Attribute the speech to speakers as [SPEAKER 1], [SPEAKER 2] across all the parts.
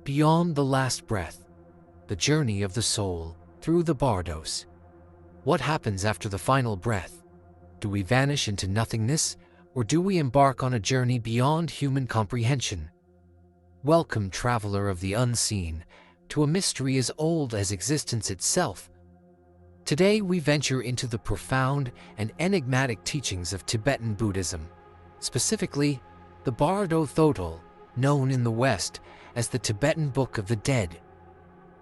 [SPEAKER 1] Beyond the last breath, the journey of the soul through the Bardos. What happens after the final breath? Do we vanish into nothingness, or do we embark on a journey beyond human comprehension? Welcome, traveler of the unseen, to a mystery as old as existence itself. Today we venture into the profound and enigmatic teachings of Tibetan Buddhism, specifically the Bardo Thodol, known in the West as the Tibetan Book of the Dead.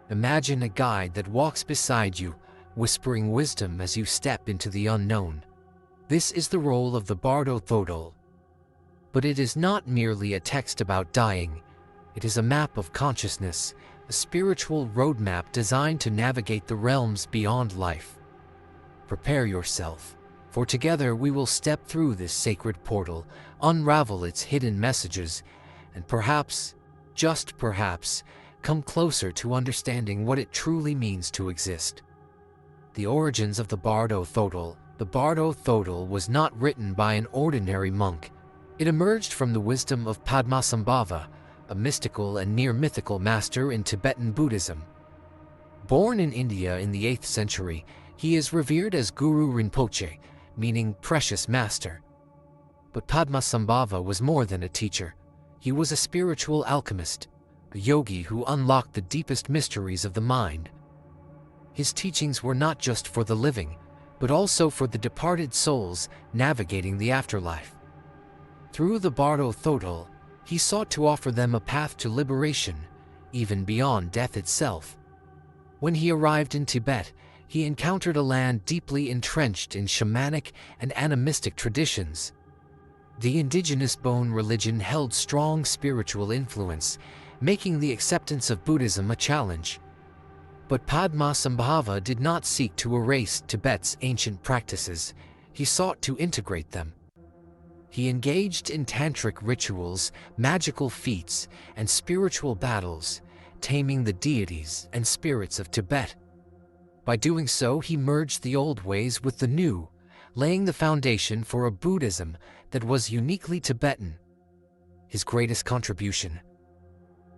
[SPEAKER 1] Imagine a guide that walks beside you, whispering wisdom as you step into the unknown. This is the role of the Bardo Thodol. But it is not merely a text about dying. It is a map of consciousness, a spiritual roadmap designed to navigate the realms beyond life. Prepare yourself, for together we will step through this sacred portal, unravel its hidden messages, and perhaps, just perhaps, come closer to understanding what it truly means to exist. The origins of the Bardo Thodol. The Bardo Thodol was not written by an ordinary monk. It emerged from the wisdom of Padmasambhava, a mystical and near-mythical master in Tibetan Buddhism. Born in India in the 8th century, he is revered as Guru Rinpoche, meaning precious master. But Padmasambhava was more than a teacher. He was a spiritual alchemist, a yogi who unlocked the deepest mysteries of the mind. His teachings were not just for the living, but also for the departed souls navigating the afterlife. Through the Bardo Thodol, he sought to offer them a path to liberation, even beyond death itself. When he arrived in Tibet, he encountered a land deeply entrenched in shamanic and animistic traditions. The indigenous Bon religion held strong spiritual influence, making the acceptance of Buddhism a challenge. But Padmasambhava did not seek to erase Tibet's ancient practices. He sought to integrate them. He engaged in tantric rituals, magical feats, and spiritual battles, taming the deities and spirits of Tibet. By doing so, he merged the old ways with the new, laying the foundation for a Buddhism that was uniquely Tibetan. His greatest contribution: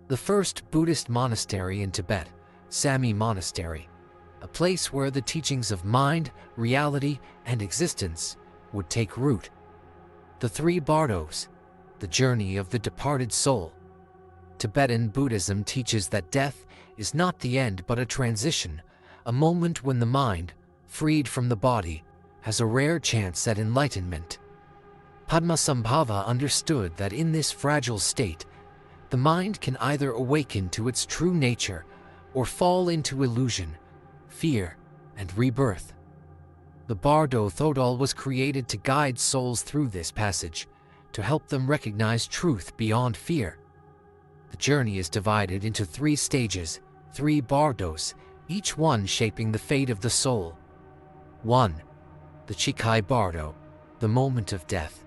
[SPEAKER 1] the first Buddhist monastery in Tibet, Sami Monastery, a place where the teachings of mind, reality, and existence would take root. The three Bardos, the journey of the departed soul. Tibetan Buddhism teaches that death is not the end but a transition, a moment when the mind, freed from the body, has a rare chance at enlightenment. Padmasambhava understood that in this fragile state, the mind can either awaken to its true nature or fall into illusion, fear, and rebirth. The Bardo Thodol was created to guide souls through this passage, to help them recognize truth beyond fear. The journey is divided into 3 stages, 3 Bardos, each one shaping the fate of the soul. 1. The Chikai Bardo, the moment of death.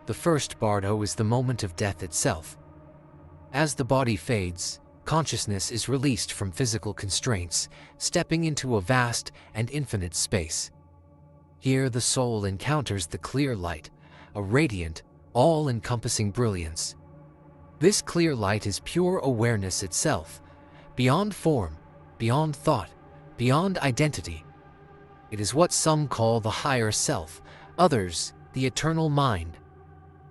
[SPEAKER 1] The first Bardo is the moment of death itself. As the body fades, consciousness is released from physical constraints, stepping into a vast and infinite space. Here the soul encounters the clear light, a radiant, all-encompassing brilliance. This clear light is pure awareness itself, beyond form, beyond thought, beyond identity. It is what some call the higher self, others the eternal mind.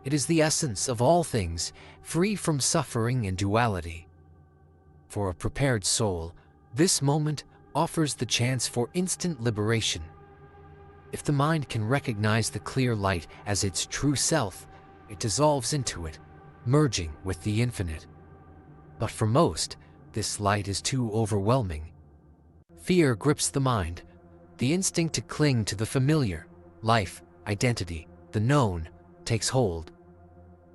[SPEAKER 1] It is the essence of all things, free from suffering and duality. For a prepared soul, this moment offers the chance for instant liberation. If the mind can recognize the clear light as its true self, it dissolves into it, merging with the infinite. But for most, this light is too overwhelming. Fear grips the mind, the instinct to cling to the familiar, life, identity, the known, takes hold.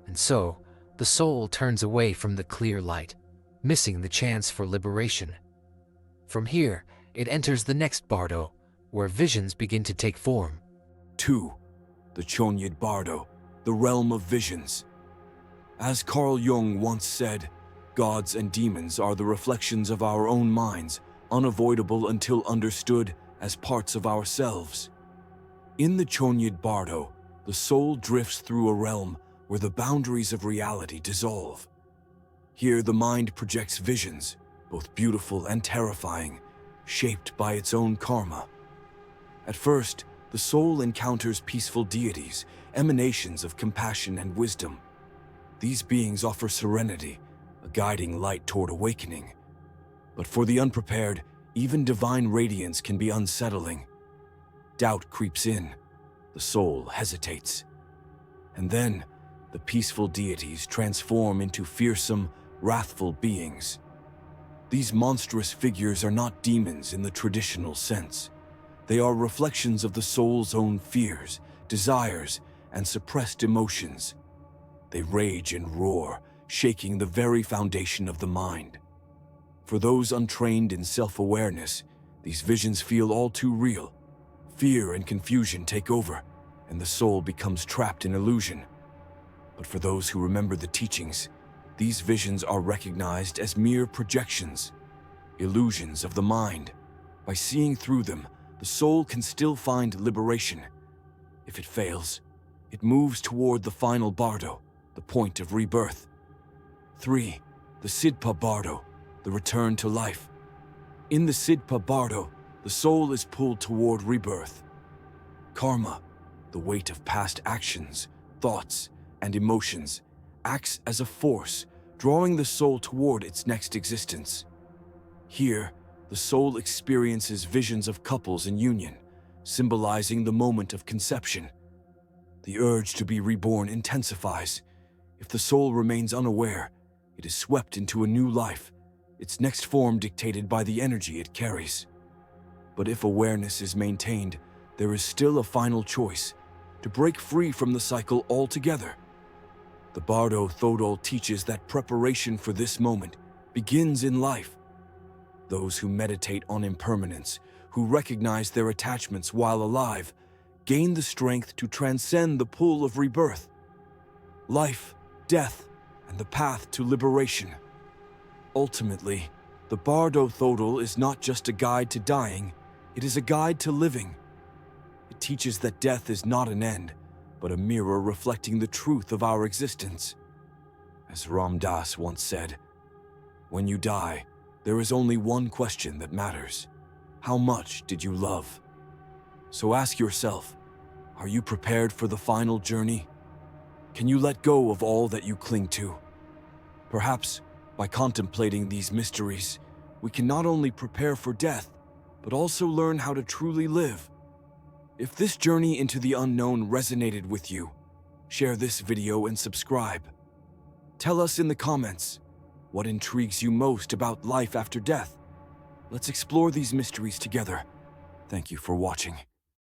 [SPEAKER 1] And so, the soul turns away from the clear light, missing the chance for liberation. From here, it enters the next Bardo, where visions begin to take form.
[SPEAKER 2] 2. The Chonyid Bardo, the realm of visions. As Carl Jung once said, gods and demons are the reflections of our own minds, unavoidable until understood as parts of ourselves. In the Chonyid Bardo, the soul drifts through a realm where the boundaries of reality dissolve. Here, the mind projects visions, both beautiful and terrifying, shaped by its own karma. At first, the soul encounters peaceful deities, emanations of compassion and wisdom. These beings offer serenity, a guiding light toward awakening. But for the unprepared, even divine radiance can be unsettling. Doubt creeps in, the soul hesitates. And then, the peaceful deities transform into fearsome, wrathful beings. These monstrous figures are not demons in the traditional sense. They are reflections of the soul's own fears, desires, and suppressed emotions. They rage and roar, shaking the very foundation of the mind. For those untrained in self-awareness, these visions feel all too real. Fear and confusion take over, and the soul becomes trapped in illusion. But for those who remember the teachings, these visions are recognized as mere projections, illusions of the mind. By seeing through them, the soul can still find liberation. If it fails, it moves toward the final Bardo, the point of rebirth. 3. The Sidpa Bardo, the return to life. In the Sidpa Bardo, the soul is pulled toward rebirth. Karma, the weight of past actions, thoughts, and emotions, acts as a force, drawing the soul toward its next existence. Here, the soul experiences visions of couples in union, symbolizing the moment of conception. The urge to be reborn intensifies. If the soul remains unaware, it is swept into a new life, its next form dictated by the energy it carries. But if awareness is maintained, there is still a final choice: to break free from the cycle altogether. The Bardo Thodol teaches that preparation for this moment begins in life. Those who meditate on impermanence, who recognize their attachments while alive, gain the strength to transcend the pull of rebirth. Life, death, and the path to liberation. Ultimately, the Bardo Thodol is not just a guide to dying, it is a guide to living. It teaches that death is not an end, but a mirror reflecting the truth of our existence. As Ram Dass once said, "When you die, there is only one question that matters. How much did you love?" So ask yourself, are you prepared for the final journey? Can you let go of all that you cling to? Perhaps, by contemplating these mysteries, we can not only prepare for death, but also learn how to truly live. If this journey into the unknown resonated with you, share this video and subscribe. Tell us in the comments, what intrigues you most about life after death? Let's explore these mysteries together. Thank you for watching.